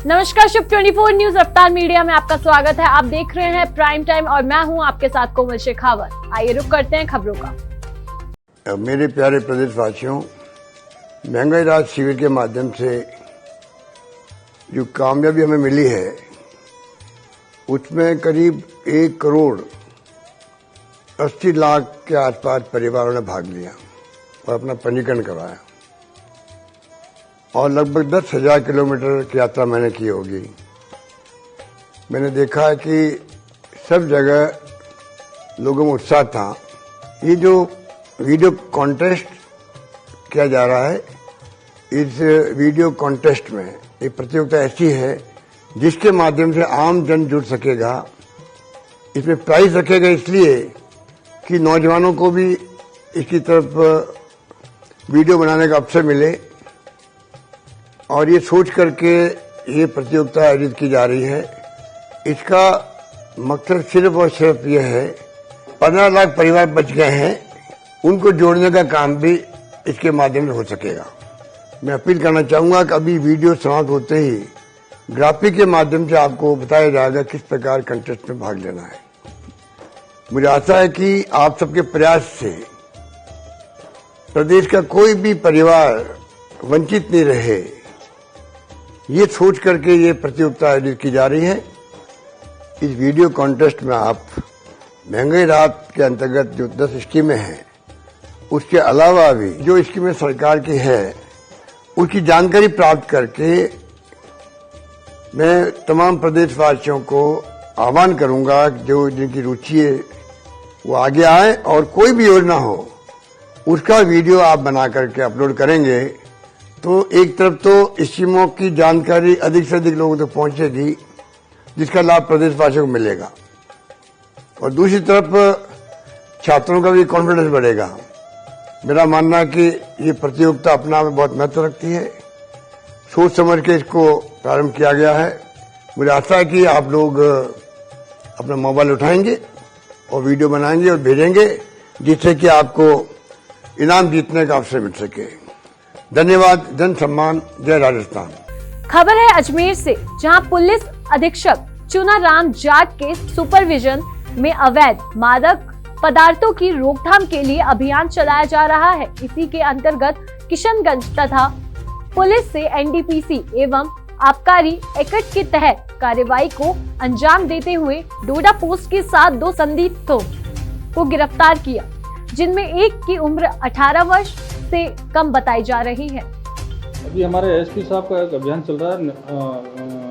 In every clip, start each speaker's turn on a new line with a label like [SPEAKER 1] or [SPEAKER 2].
[SPEAKER 1] नमस्कार, शुभ 24 न्यूज रफ्तार मीडिया में आपका स्वागत है। आप देख रहे हैं प्राइम टाइम और मैं हूं आपके साथ कोमल शेखावत। आइए रुक करते हैं खबरों का।
[SPEAKER 2] मेरे प्यारे प्रदेशवासियों, महंगाई राहत शिविर के माध्यम से जो कामयाबी हमें मिली है उसमें करीब 1 करोड़ 80 लाख के आसपास परिवारों ने भाग लिया और अपना पंजीकरण करवाया और लगभग 10,000 किलोमीटर की यात्रा मैंने की होगी। मैंने देखा है कि सब जगह लोगों में उत्साह था। ये जो वीडियो कॉन्टेस्ट किया जा रहा है, इस वीडियो कॉन्टेस्ट में एक प्रतियोगिता ऐसी है जिसके माध्यम से आम जन जुड़ सकेगा। इसमें प्राइज रखेगा इसलिए कि नौजवानों को भी इसकी तरफ वीडियो बनाने का अवसर मिले और ये सोच करके ये प्रतियोगिता आयोजित की जा रही है। इसका मकसद सिर्फ और सिर्फ ये है, 15 लाख परिवार बच गए हैं, उनको जोड़ने का काम भी इसके माध्यम से हो सकेगा। मैं अपील करना चाहूंगा कि अभी वीडियो समाप्त होते ही ग्राफिक के माध्यम से आपको बताया जाएगा किस प्रकार कंटेस्ट में भाग लेना है। मुझे आशा है कि आप सबके प्रयास से प्रदेश का कोई भी परिवार वंचित नहीं रहे, ये सोच करके ये प्रतियोगिता आयोजित की जा रही है। इस वीडियो कॉन्टेस्ट में आप महंगाई राहत के अंतर्गत जो 10 स्कीमें हैं उसके अलावा भी जो स्कीमें सरकार की है उसकी जानकारी प्राप्त करके मैं तमाम प्रदेशवासियों को आह्वान करूंगा जो जिनकी रुचि है वो आगे आए और कोई भी योजना हो उसका वीडियो आप बना करके अपलोड करेंगे तो एक तरफ तो स्कीमों की जानकारी अधिक से अधिक लोगों तक पहुंचेगी जिसका लाभ प्रदेशवासियों को मिलेगा और दूसरी तरफ छात्रों का भी कॉन्फिडेंस बढ़ेगा। मेरा मानना है कि ये प्रतियोगिता अपना में बहुत महत्व रखती है। सोच समझ के इसको प्रारंभ किया गया है। मुझे आशा है कि आप लोग अपना मोबाइल उठाएंगे और वीडियो बनाएंगे और भेजेंगे जिससे कि आपको इनाम जीतने का अवसर मिल सके। धन्यवाद। जन सम्मान। जय राजस्थान।
[SPEAKER 1] खबर है अजमेर से, जहां पुलिस अधीक्षक चुनाराम जाट के सुपरविजन में अवैध मादक पदार्थों की रोकथाम के लिए अभियान चलाया जा रहा है। इसी के अंतर्गत किशनगंज तथा पुलिस से एनडीपीसी एवं आबकारी एक्ट के तहत कार्रवाई को अंजाम देते हुए डोडा पोस्ट के साथ 2 संदिग्धों को गिरफ्तार किया, जिनमें एक की उम्र 18 वर्ष से कम बताई जा रही है।
[SPEAKER 3] अभी हमारे एसपी साहब का एक अभियान चल रहा है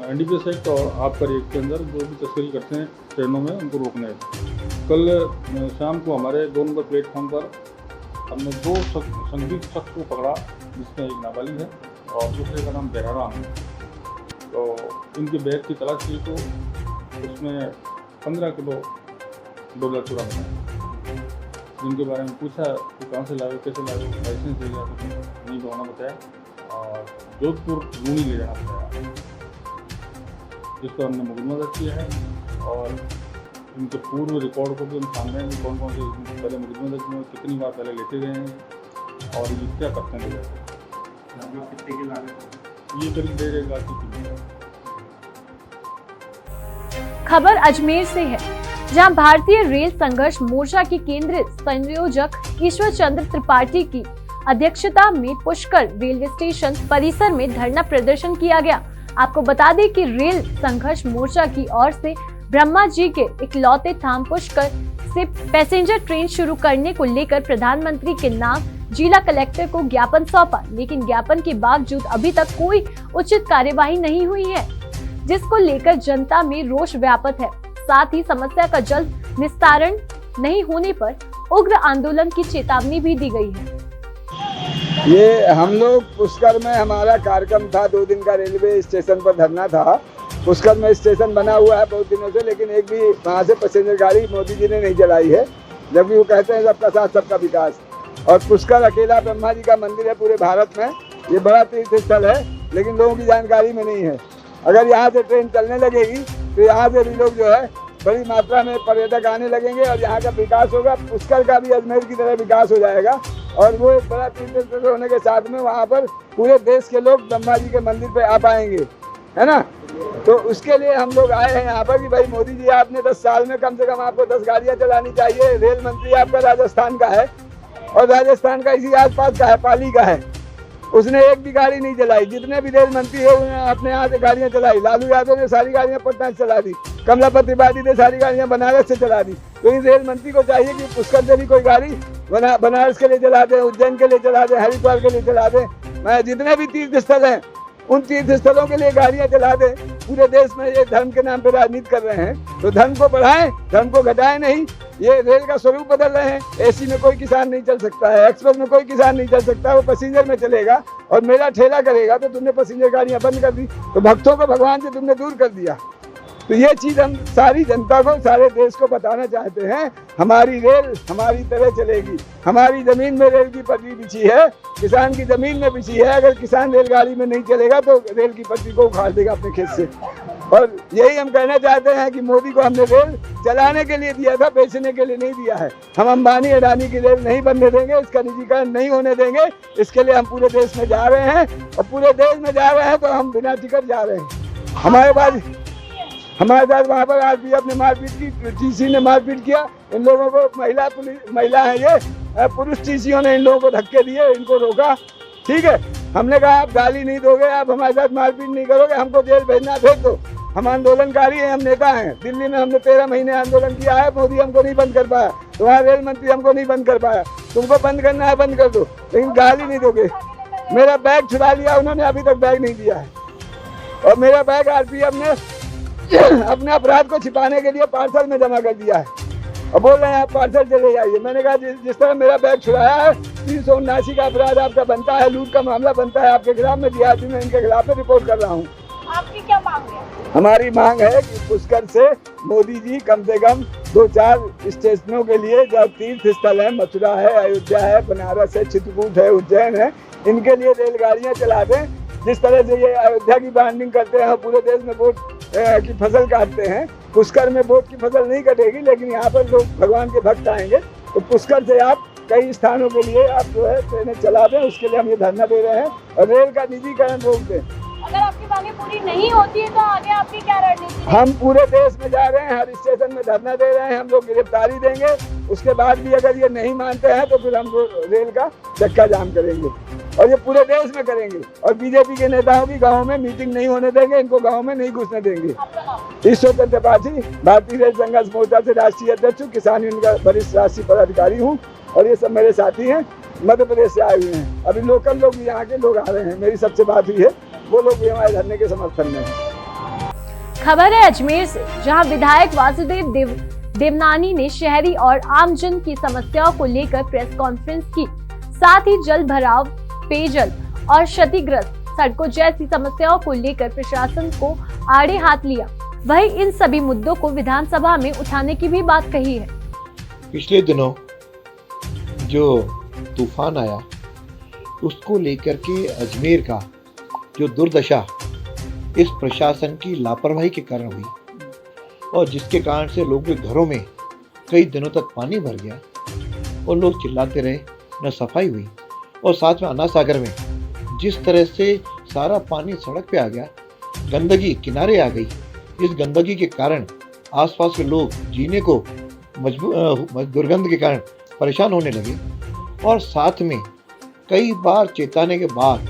[SPEAKER 3] एनडीपीएस एक्ट और आबकारी एक्ट के अंदर जो भी तस्करी करते हैं ट्रेनों में उनको रोकने। कल शाम को हमारे 2 नंबर प्लेटफॉर्म पर हमने 2 संदिग्ध शख्स को पकड़ा, जिसमें एक नाबालिग है और दूसरे का नाम बेहराम है। तो इनके बैग की तलाश की तो उसमें 15 किलो डोला चूरा मिला, जिनके बारे में पूछा कि कहाँ से लाए, कैसे लाए, लाइसेंस ले लिया तो नहीं बताना बताया और जोधपुर लूनी ले जाना बताया, जिस पर हमने मुकदमा दर्ज किया है और इनके पूर्व रिकॉर्ड को भी हम सामने हैं, कौन कौन से पहले मुकदमा दर्ज में कितनी बार पहले लेते गए हैं और ये क्या करते हैं। कितने की लागत? ये करीब 1.5 लाख की।
[SPEAKER 1] खबर अजमेर से है, जहां भारतीय रेल संघर्ष मोर्चा के केंद्रीय संयोजक ईश्वर चंद्र त्रिपाठी की अध्यक्षता में पुष्कर रेलवे स्टेशन परिसर में धरना प्रदर्शन किया गया। आपको बता दें कि रेल संघर्ष मोर्चा की ओर से ब्रह्मा जी के इकलौते धाम पुष्कर से पैसेंजर ट्रेन शुरू करने को लेकर प्रधानमंत्री के नाम जिला कलेक्टर को ज्ञापन सौंपा, लेकिन ज्ञापन के बावजूद अभी तक कोई उचित कार्यवाही नहीं हुई है, जिसको लेकर जनता में रोष व्याप्त है। साथ ही समस्या का जल्द निस्तारण नहीं होने पर उग्र आंदोलन की चेतावनी भी दी गई है।
[SPEAKER 4] ये हम लोग पुष्कर में हमारा कार्यक्रम था, 2 दिन का रेलवे स्टेशन पर धरना था। पुष्कर में स्टेशन बना हुआ है बहुत दिनों से, लेकिन एक भी वहाँ से पैसेंजर गाड़ी मोदी जी ने नहीं चलाई है, जबकि वो कहते हैं सबका साथ सबका विकास। और पुष्कर अकेला ब्रह्मा जी का मंदिर है पूरे भारत में, ये बड़ा तीर्थ स्थल है, लेकिन लोगों की जानकारी में नहीं है। अगर यहाँ से ट्रेन चलने लगेगी तो यहाँ से भी लोग जो है बड़ी मात्रा में पर्यटक आने लगेंगे और यहाँ का विकास होगा। पुष्कर का भी अजमेर की तरह विकास हो जाएगा और वो बड़ा तीर्थ स्थल होने के साथ में वहाँ पर पूरे देश के लोग ब्रह्मा जी के मंदिर पे आ पाएंगे, है ना। तो उसके लिए हम लोग आए हैं यहाँ पर कि भाई मोदी जी, आपने 10 साल में कम से कम आपको 10 गाड़ियाँ चलानी चाहिए। रेल मंत्री आपका राजस्थान का है और राजस्थान का इसी आसपास का है, पाली का है। उसने एक भी गाड़ी नहीं चलाई। जितने भी रेल मंत्री है उन्होंने अपने यहाँ से गाड़ियाँ चलाई। लालू यादव ने सारी गाड़ियाँ पटना से चला दी, कमलापति त्रिपाठी ने सारी गाड़ियाँ बनारस से चला दी। तो इन रेल मंत्री को चाहिए कि पुष्कर से भी कोई गाड़ी बनारस के लिए चला दें, उज्जैन के लिए चला दें, हरिद्वार के लिए चला दें। मैं जितने भी तीर्थ स्थल हैं उन तीर्थ स्थलों के लिए गाड़ियाँ चला दें। पूरे देश में ये धर्म के नाम पे राजनीति कर रहे हैं, तो धर्म को बढ़ाएं, धर्म को घटाएं नहीं। ये रेल का स्वरूप बदल रहे हैं। एसी में कोई किसान नहीं चल सकता है, एक्सप्रेस में कोई किसान नहीं चल सकता, वो पैसेंजर में चलेगा और मेरा ठेला करेगा। तो तुमने पैसेंजर गाड़ियाँ बंद कर दी, तो भक्तों को भगवान से तुमने दूर कर दिया। तो ये चीज़ हम सारी जनता को, सारे देश को बताना चाहते हैं। हमारी रेल हमारी तरह चलेगी। हमारी ज़मीन में रेल की पटरी बिछी है, किसान की ज़मीन में बिछी है। अगर किसान रेलगाड़ी में नहीं चलेगा तो रेल की पटरी को उखाड़ देगा अपने खेत से। और यही हम कहना चाहते हैं कि मोदी को हमने रेल चलाने के लिए दिया था, बेचने के लिए नहीं दिया है। हम अंबानी अडानी की रेल नहीं बनने देंगे, इसका निजीकरण नहीं होने देंगे। इसके लिए हम पूरे देश में जा रहे हैं और पूरे देश में जा रहे हैं तो हम बिना टिकट जा रहे हैं। हमारे साथ वहाँ पर आरपीएफ ने मारपीट की, टीसी ने मारपीट किया। इन लोगों को महिला है ये, पुरुष टीसीओं ने इन लोगों को धक्के दिए, इनको रोका। ठीक है, हमने कहा आप गाली नहीं दोगे, आप हमारे साथ मारपीट नहीं करोगे, हमको जेल भेजना भेज दो। हम आंदोलनकारी हैं, हम नेता हैं। दिल्ली में हमने 13 महीने आंदोलन किया है, मोदी हमको नहीं बंद कर पाया, तुम्हारा रेल मंत्री हमको नहीं बंद कर पाया। तुमको बंद करना है बंद कर दो, लेकिन गाली नहीं दोगे। मेरा बैग छुड़ा लिया उन्होंने, अभी तक बैग नहीं दिया है। और मेरा बैग आरपीएफ ने अपने अपराध को छिपाने के लिए पार्सल में जमा कर दिया है और बोल रहे हैं आप पार्सल चले जाइए। मैंने कहा जिस तरह मेरा बैग छुड़ाया है, 379 का अपराध आपका बनता है, लूट का मामला बनता है आपके खिलाफ। में डीआरपी में इनके खिलाफ में रिपोर्ट कर रहा हूँ।
[SPEAKER 5] आपकी क्या मांग है?
[SPEAKER 4] हमारी मांग है कि पुष्कर से मोदी जी कम से कम 2-4 स्टेशनों के लिए, जब तीर्थ स्थल है, मथुरा है, अयोध्या है, बनारस है, चित्रकूट है, उज्जैन है, इनके लिए रेलगाड़ियाँ चला दें। जिस तरह से ये अयोध्या की ब्रांडिंग करते हैं, पूरे देश में वोट की फसल काटते हैं, पुष्कर में वोट की फसल नहीं कटेगी, लेकिन यहाँ पर लोग भगवान के भक्त आएंगे। तो पुष्कर से आप कई स्थानों के लिए आप जो है ट्रेनें चला दें, उसके लिए हम ये धरना दे रहे हैं और रेल का निजीकरण रोक दें।
[SPEAKER 5] अगर आपकी मांगे पूरी नहीं होती है तो आगे आपकी क्या रणनीति है?
[SPEAKER 4] हम पूरे देश में जा रहे हैं, हर स्टेशन में धरना दे रहे हैं, हम लोग गिरफ्तारी देंगे। उसके बाद भी अगर ये नहीं मानते हैं तो फिर हम रेल का चक्का जाम करेंगे और ये पूरे देश में करेंगे। और बीजेपी के नेताओं की गाँव में मीटिंग नहीं होने देंगे, इनको गाँव में नहीं घुसने देंगे। ईश्वर त्रिपाठी, भारतीय रेल संघर्ष मोर्चा से राष्ट्रीय अध्यक्ष हूँ, किसान यूनियन का वरिष्ठ राष्ट्रीय पदाधिकारी हूँ और ये सब मेरे साथी हैं, मध्य प्रदेश से आए हुए हैं। अभी लोकल लोग भी यहाँ के लोग आ रहे हैं, मेरी सबसे बात हुई है, वो लोग भी हमारे धरने के समर्थन में हैं।
[SPEAKER 1] खबर है अजमेर से, जहां विधायक वासुदेव देवनानी ने शहरी और आमजन की समस्याओं को लेकर प्रेस कॉन्फ्रेंस की। साथ ही जल भराव, पेयजल और क्षतिग्रस्त सड़कों जैसी समस्याओं को लेकर प्रशासन को आड़े हाथ लिया। वहीं इन सभी मुद्दों को विधानसभा में उठाने की भी बात कही है।
[SPEAKER 6] पिछले दिनों जो तूफान आया, उसको लेकर के अजमेर का जो दुर्दशा इस प्रशासन की लापरवाही के कारण हुई और जिसके कारण से लोगों के घरों में कई दिनों तक पानी भर गया और लोग चिल्लाते रहे, न सफाई हुई। और साथ में अन्ना सागर में जिस तरह से सारा पानी सड़क पे आ गया, गंदगी किनारे आ गई। इस गंदगी के कारण आसपास के लोग जीने को दुर्गंध के कारण परेशान होने लगे। और साथ में कई बार चेताने के बाद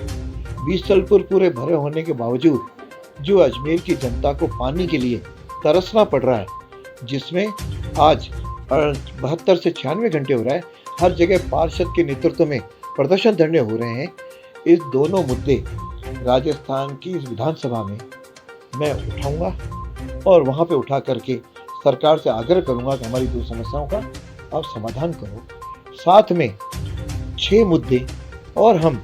[SPEAKER 6] बीसलपुर पूरे भरे होने के बावजूद जो अजमेर की जनता को पानी के लिए तरसना पड़ रहा है, जिसमें आज 72 से 96 घंटे हो रहा है, हर जगह पार्षद के नेतृत्व में प्रदर्शन धरने हो रहे हैं। इस दोनों मुद्दे राजस्थान की इस विधानसभा में मैं उठाऊंगा और वहां पे उठा करके सरकार से आग्रह करूंगा कि हमारी 2 समस्याओं का आप समाधान करो। साथ में 6 मुद्दे और हम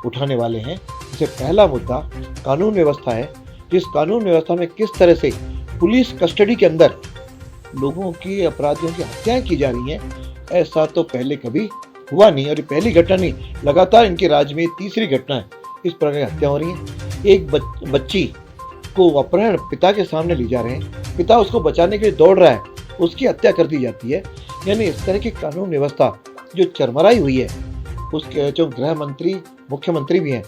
[SPEAKER 6] उठाने वाले हैं। जैसे पहला मुद्दा कानून व्यवस्था है। जिस कानून व्यवस्था में किस तरह से पुलिस कस्टडी के अंदर लोगों की, अपराधियों की हत्याएं की जा रही हैं, ऐसा तो पहले कभी हुआ नहीं और ये पहली घटना नहीं, लगातार इनके राज्य में तीसरी घटना है इस प्रकार की हत्या हो रही है। एक बच्ची को अपहरण पिता के सामने ले जा रहे हैं, पिता उसको बचाने के लिए दौड़ रहा है, उसकी हत्या कर दी जाती है। यानी इस तरह की कानून व्यवस्था जो चरमराई हुई है, उसके जो गृह मंत्री, मुख्यमंत्री भी हैं,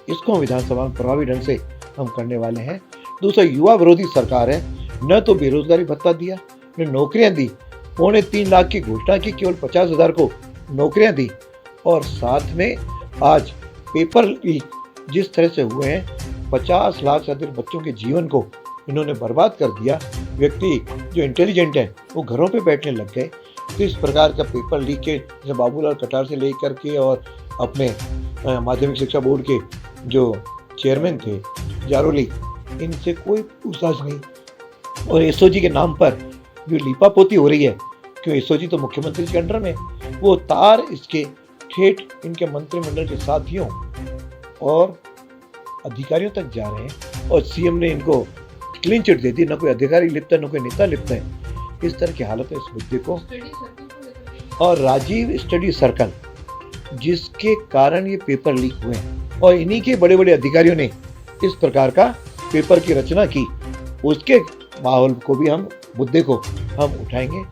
[SPEAKER 6] इसको हम विधानसभा में प्रभावी ढंग से हम करने वाले हैं। दूसरा युवा विरोधी सरकार है, न तो बेरोजगारी भत्ता दिया, न नौकरियां दी, 3.25 लाख की घोषणा की, केवल 50,000 को नौकरियां दी, और साथ में आज पेपर लीक जिस तरह से हुए हैं, 50 लाख से अधिक बच्चों के जीवन को इन्होंने बर्बाद कर दिया। व्यक्ति जो इंटेलिजेंट है वो घरों पे बैठने लग गए। तो इस प्रकार का पेपर लीक के जैसे बाबूलाल कटार से लेकर के और अपने माध्यमिक शिक्षा बोर्ड के जो चेयरमैन थे जारोली, इनसे कोई पूछताछ नहीं। और एसओजी के नाम पर जो लीपापोती हो रही है, क्यों एसओजी तो मुख्यमंत्री के अंडर में, वो तार इसके ठेठ इनके मंत्रिमंडल के साथियों और अधिकारियों तक जा रहे हैं। और सीएम ने इनको क्लीन चिट दे दी, न कोई अधिकारी लिपता है, न कोई नेता लिपता है। इस तरह की हालत है इस मुद्दे को। और राजीव स्टडी सर्कल जिसके कारण ये पेपर लीक हुए हैं, और इन्हीं के बड़े बड़े अधिकारियों ने इस प्रकार का पेपर की रचना की, उसके माहौल को भी मुद्दे को हम उठाएंगे।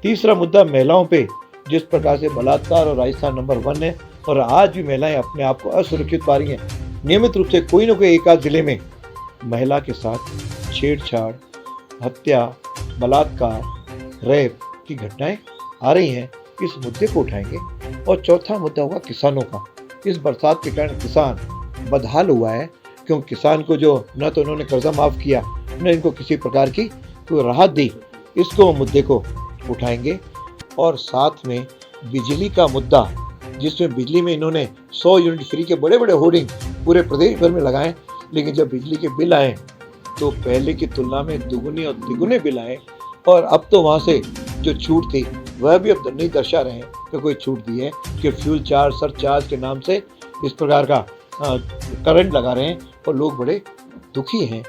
[SPEAKER 6] तीसरा मुद्दा महिलाओं पे जिस प्रकार से बलात्कार और राजस्थान नंबर 1 है, और आज भी महिलाएं अपने आप को असुरक्षित पा रही हैं। नियमित रूप से कोई न कोई एक आध जिले में महिला के साथ छेड़छाड़, हत्या, बलात्कार, रेप की घटनाएं आ रही हैं। इस मुद्दे को उठाएंगे। और चौथा मुद्दा होगा किसानों का। इस बरसात के कारण किसान बदहाल हुआ है, क्योंकि किसान को जो न तो उन्होंने कर्जा माफ किया, न इनको किसी प्रकार की कोई राहत दी। इसको मुद्दे को उठाएंगे। और साथ में बिजली का मुद्दा, जिसमें बिजली में इन्होंने 100 यूनिट फ्री के बड़े बड़े होर्डिंग पूरे प्रदेश भर में लगाए, लेकिन जब बिजली के बिल आए तो पहले की तुलना में दुगुने और तिगुने बिल आए। और अब तो वहाँ से जो छूट थी वह भी अब नहीं दर्शा रहे हैं कि कोई छूट दी है, कि फ्यूल चार्ज, सरचार्ज के नाम से इस प्रकार का करंट लगा रहे हैं और लोग बड़े दुखी हैं।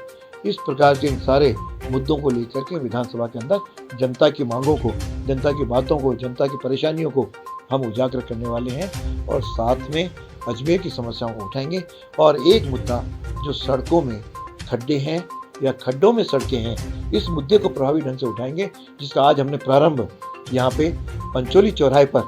[SPEAKER 6] इस प्रकार के इन सारे मुद्दों को लेकर के विधानसभा के अंदर जनता की मांगों को, जनता की बातों को, जनता की परेशानियों को हम उजागर करने वाले हैं। और साथ में अजमेर की समस्याओं को उठाएंगे। और एक मुद्दा जो सड़कों में खड्डे हैं या खड्डों में सड़कें हैं, इस मुद्दे को प्रभावी ढंग से उठाएंगे, जिसका आज हमने प्रारंभ यहाँ पे पंचोली चौराहे पर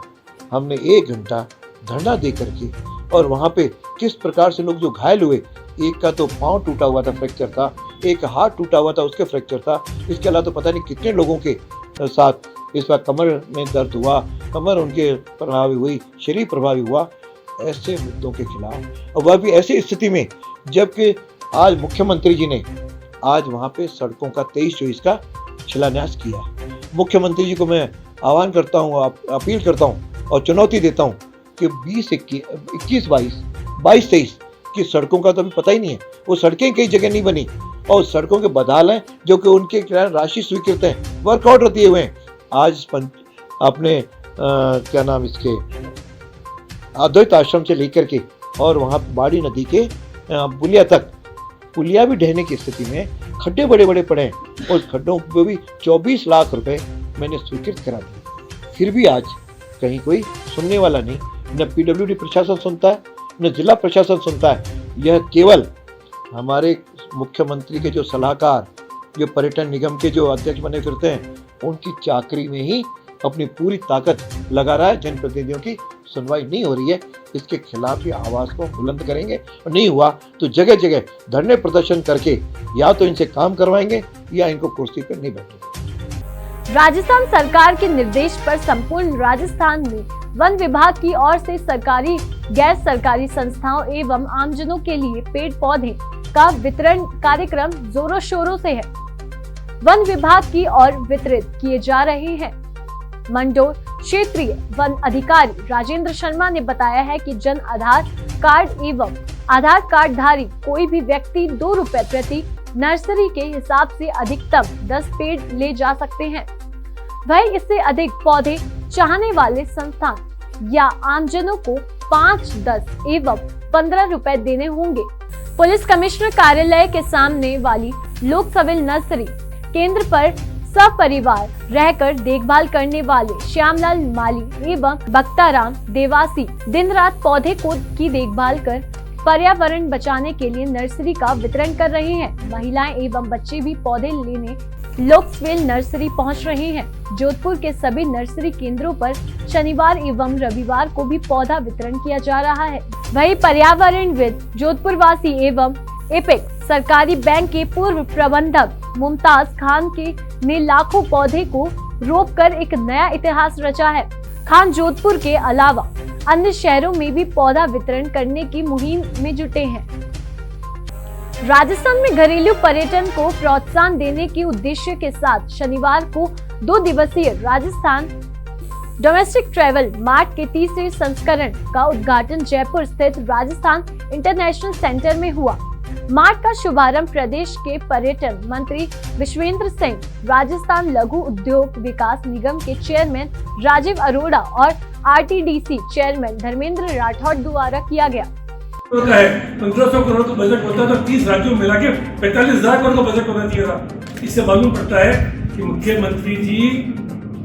[SPEAKER 6] हमने 1 घंटा धरना दे करके, और वहाँ पे किस प्रकार से लोग जो घायल हुए, एक का तो पाँव टूटा हुआ था, फ्रैक्चर था, एक हाथ टूटा हुआ था, उसके फ्रैक्चर था, इसके अलावा तो पता नहीं कितने लोगों के साथ इस बार कमर में दर्द हुआ, कमर उनके प्रभावी हुई, शरीर प्रभावी हुआ। ऐसे मुद्दों के खिलाफ, और वह भी ऐसी स्थिति में जबकि आज मुख्यमंत्री जी ने आज वहाँ पे सड़कों का 23-24 का शिलान्यास किया। मुख्यमंत्री जी को मैं आह्वान करता हूँ, अपील करता हूँ और चुनौती देता हूँ कि 22-23 की सड़कों का तो अभी पता ही नहीं है। वो सड़कें कई जगह नहीं बनी, और सड़कों के बदहाल हैं, जो कि उनके राशि स्वीकृत हैं, वर्कआउट होते हुए हैं। आज अपने क्या नाम इसके अद्वैत आश्रम से लेकर के और वहाँ बाड़ी नदी के पुलिया तक, पुलिया भी ढहने की स्थिति में, खड्डे बड़े बड़े पड़े हैं, और खड्डों को भी 24 लाख रुपए मैंने स्वीकृत करा दिए। फिर भी आज कहीं कोई सुनने वाला नहीं, न पीडब्ल्यूडी प्रशासन सुनता है, न जिला प्रशासन सुनता है। यह केवल हमारे मुख्यमंत्री के जो सलाहकार, जो पर्यटन निगम के जो अध्यक्ष बने फिरते हैं, उनकी चाकरी में ही अपनी पूरी ताकत लगा रहा है। जनप्रतिनिधियों की सुनवाई नहीं हो रही है। इसके खिलाफ ही आवाज को बुलंद करेंगे, और नहीं हुआ तो जगह जगह धरने प्रदर्शन करके या तो इनसे काम करवाएंगे या इनको कुर्सी पर नहीं बैठेंगे।
[SPEAKER 1] राजस्थान सरकार के निर्देश पर संपूर्ण राजस्थान में वन विभाग की ओर से सरकारी, गैर सरकारी संस्थाओं एवं आमजनों के लिए पेड़ पौधे का वितरण कार्यक्रम जोरों शोरों से है। वन विभाग की ओर वितरित किए जा रहे हैं। मंडोर क्षेत्रीय वन अधिकारी राजेंद्र शर्मा ने बताया है कि जन आधार कार्ड एवं आधार कार्ड धारी कोई भी व्यक्ति 2 रुपए प्रति नर्सरी के हिसाब से अधिकतम 10 पेड़ ले जा सकते हैं। वह इससे अधिक पौधे चाहने वाले संस्थान या आमजनों को 5, 10 एवं 15 रुपए देने होंगे। पुलिस कमिश्नर कार्यालय के सामने वाली लोक सिविल नर्सरी केंद्र पर सपरिवार रहकर देखभाल करने वाले श्यामलाल माली एवं भक्ताराम देवासी दिन रात पौधे की देखभाल कर पर्यावरण बचाने के लिए नर्सरी का वितरण कर रहे हैं। महिलाएं एवं बच्चे भी पौधे लेने लोकसवेल नर्सरी पहुंच रहे हैं। जोधपुर के सभी नर्सरी केंद्रों पर शनिवार एवं रविवार को भी पौधा वितरण किया जा रहा है। वहीं पर्यावरणविद जोधपुर वासी एवं एपेक्स सरकारी बैंक के पूर्व प्रबंधक मुमताज खान के ने लाखों पौधे को रोपकर एक नया इतिहास रचा है। खान जोधपुर के अलावा अन्य शहरों में भी पौधा वितरण करने की मुहिम में जुटे हैं। राजस्थान में घरेलू पर्यटन को प्रोत्साहन देने के उद्देश्य के साथ शनिवार को 2 दिवसीय राजस्थान डोमेस्टिक ट्रैवल मार्ट के तीसरे संस्करण का उद्घाटन जयपुर स्थित राजस्थान इंटरनेशनल सेंटर में हुआ। मार्ट का शुभारंभ प्रदेश के पर्यटन मंत्री विश्वेंद्र सिंह, राजस्थान लघु उद्योग विकास निगम के चेयरमैन राजीव अरोड़ा और आरटीडीसी चेयरमैन धर्मेंद्र राठौड़ द्वारा किया गया।
[SPEAKER 7] होता है 1500 करोड़ का बजट होता है तो 30 राज्यों में मिला के 45,000 करोड़ का बजट होना चाहिए था। इससे मालूम पड़ता है कि मुख्यमंत्री जी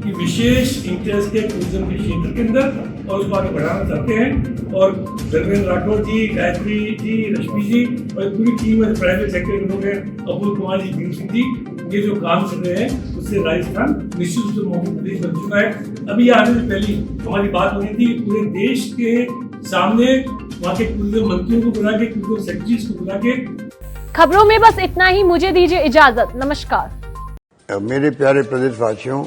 [SPEAKER 7] की विशेष इंटरेस्ट के टूरिज्म के क्षेत्र के अंदर और उसको आगे बढ़ाना चाहते हैं। और धर्मेंद्र राठौड़ जी, गायत्री जी, रश्मि जी और पूरी टीम है प्राइवेट सेक्टर के लोग हैं, अबुल कुमार जी, भीम सिंह जी, ये जो काम कर रहे हैं उससे राजस्थान निश्चित रूप से मॉडल प्रदेश बन चुका है। अभी आने से पहले हमारी बात हो रही थी पूरे देश के सामने वहाँ के टूरिज्म मंत्रियों को बुला के, टूरिज्म सेक्रेटरीज को बुला के।
[SPEAKER 1] खबरों में बस इतना ही, मुझे दीजिए इजाजत, नमस्कार।
[SPEAKER 2] मेरे प्यारे प्रदेशवासियों,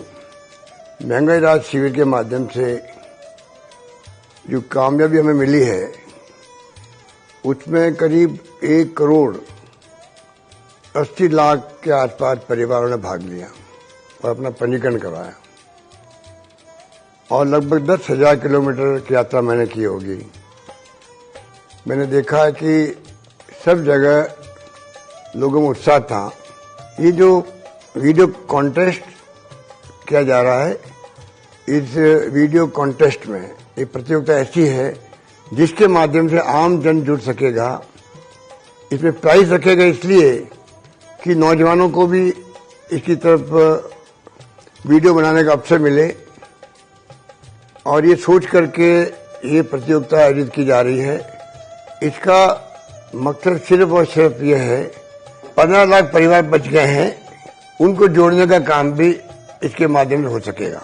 [SPEAKER 2] महंगाई राहत शिविर के माध्यम से जो कामयाबी हमें मिली है उसमें करीब 1 करोड़ 80 लाख के आसपास परिवारों ने भाग लिया और अपना पंजीकरण करवाया और लगभग 10,000 किलोमीटर की यात्रा मैंने की होगी। मैंने देखा है कि सब जगह लोगों में उत्साह था। ये जो वीडियो कॉन्टेस्ट किया जा रहा है, इस वीडियो कॉन्टेस्ट में एक प्रतियोगिता ऐसी है जिसके माध्यम से आम जन जुड़ सकेगा। इसमें प्राइज रखेगा इसलिए कि नौजवानों को भी इसकी तरफ वीडियो बनाने का अवसर मिले और ये सोच करके ये प्रतियोगिता आयोजित की जा रही है। इसका मकसद सिर्फ और सिर्फ यह है 15 लाख परिवार बच गए हैं, उनको जोड़ने का काम भी इसके माध्यम से हो सकेगा।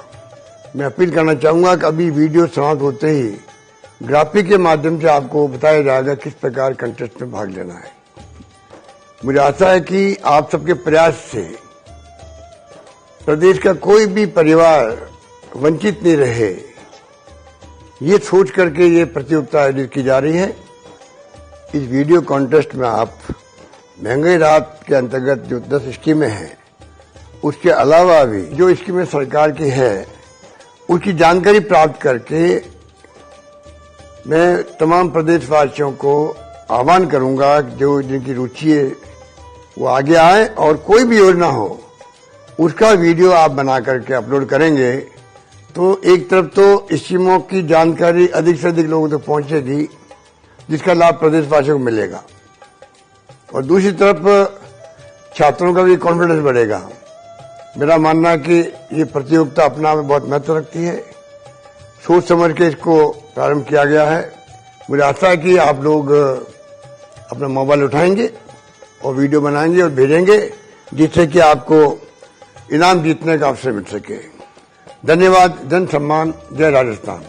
[SPEAKER 2] मैं अपील करना चाहूंगा कि अभी वीडियो समाप्त होते ही ग्राफिक के माध्यम से आपको बताया जाएगा किस प्रकार कंटेस्ट में भाग लेना है। मुझे आशा है कि आप सबके प्रयास से प्रदेश का कोई भी परिवार वंचित नहीं रहे, ये सोच करके ये प्रतियोगिता आयोजित की जा रही है। इस वीडियो कॉन्टेस्ट में आप महंगाई राहत के अंतर्गत जो 10 स्कीमें हैं उसके अलावा भी जो स्कीमें सरकार की है उसकी जानकारी प्राप्त करके मैं तमाम प्रदेशवासियों को आह्वान करूंगा जो जिनकी रुचि है वो आगे आए और कोई भी योजना हो उसका वीडियो आप बना करके अपलोड करेंगे तो एक तरफ तो स्कीमों की जानकारी अधिक से अधिक लोगों तक पहुंचेगी जिसका लाभ प्रदेशवासियों को मिलेगा और दूसरी तरफ छात्रों का भी कॉन्फिडेंस बढ़ेगा। मेरा मानना है कि ये प्रतियोगिता अपना में बहुत महत्व रखती है। सोच समझ के इसको प्रारंभ किया गया है। मुझे आशा है कि आप लोग अपना मोबाइल उठाएंगे और वीडियो बनाएंगे और भेजेंगे जिससे कि आपको इनाम जीतने का अवसर मिल सके। धन्यवाद। जन सम्मान। जय राजस्थान।